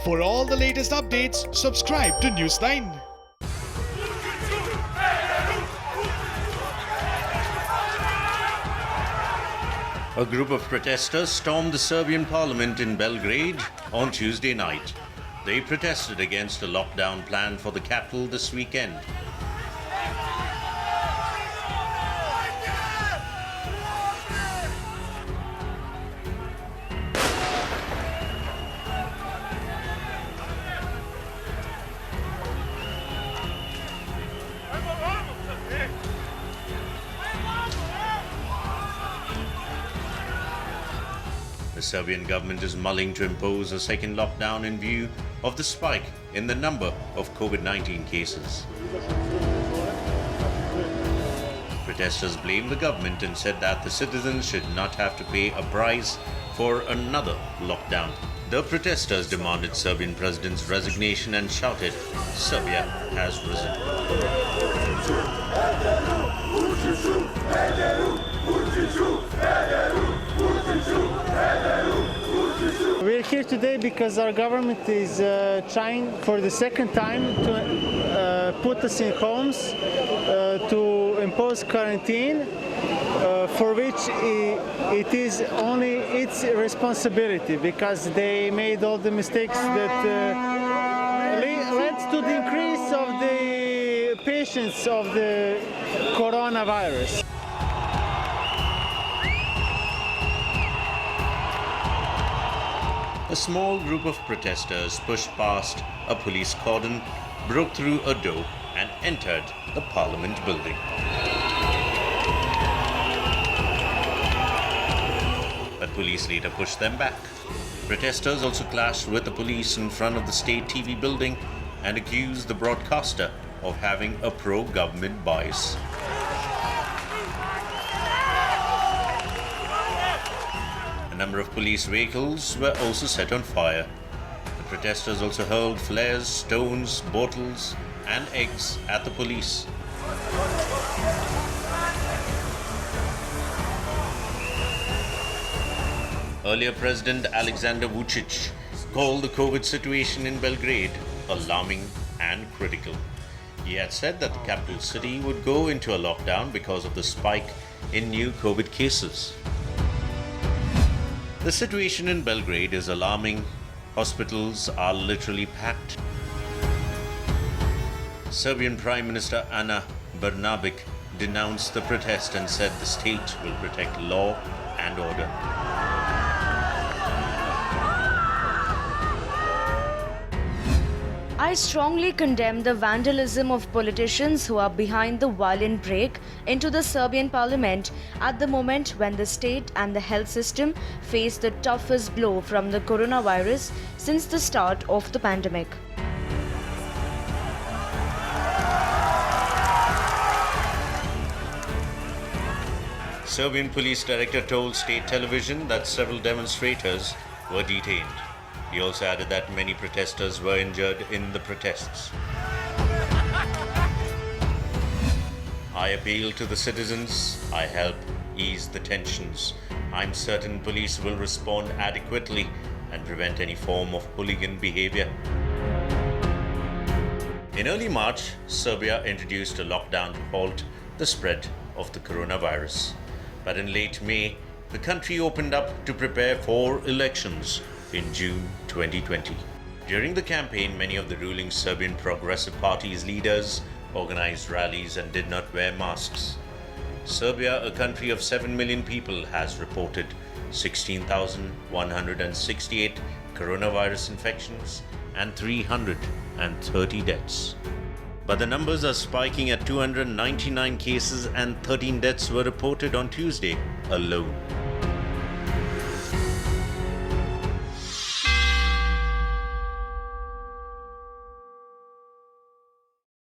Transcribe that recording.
For all the latest updates, subscribe to Newsline. A group of protesters stormed the Serbian Parliament in Belgrade on Tuesday night. They protested against a lockdown plan for the capital this weekend. The Serbian government is mulling to impose a second lockdown in view of the spike in the number of COVID-19 cases. Protesters blame the government and said that the citizens should not have to pay a price for another lockdown. The protesters demanded Serbian president's resignation and shouted, "Serbia has risen." We're here today because our government is trying for the second time to put us in homes, to impose quarantine, for which it is only its responsibility, because they made all the mistakes that led to the increase of the patients of the coronavirus. A small group of protesters pushed past a police cordon, broke through a door and entered the parliament building. But police later pushed them back. Protesters also clashed with the police in front of the state TV building and accused the broadcaster of having a pro-government bias. A number of police vehicles were also set on fire. The protesters also hurled flares, stones, bottles, and eggs at the police. Earlier, President Aleksandar Vučić called the COVID situation in Belgrade alarming and critical. He had said that the capital city would go into a lockdown because of the spike in new COVID cases. The situation in Belgrade is alarming. Hospitals are literally packed. Serbian Prime Minister Ana Brnabić denounced the protest and said the state will protect law and order. I strongly condemn the vandalism of politicians who are behind the violent break into the Serbian Parliament at the moment when the state and the health system face the toughest blow from the coronavirus since the start of the pandemic. Serbian police director told state television that several demonstrators were detained. He also added that many protesters were injured in the protests. I appeal to the citizens. I help ease the tensions. I'm certain police will respond adequately and prevent any form of hooligan behavior. In early March, Serbia introduced a lockdown to halt the spread of the coronavirus. But in late May, the country opened up to prepare for elections in June 2020. During the campaign, many of the ruling Serbian Progressive Party's leaders organized rallies and did not wear masks. Serbia, a country of 7 million people, has reported 16,168 coronavirus infections and 330 deaths. But the numbers are spiking at 299 cases and 13 deaths were reported on Tuesday alone.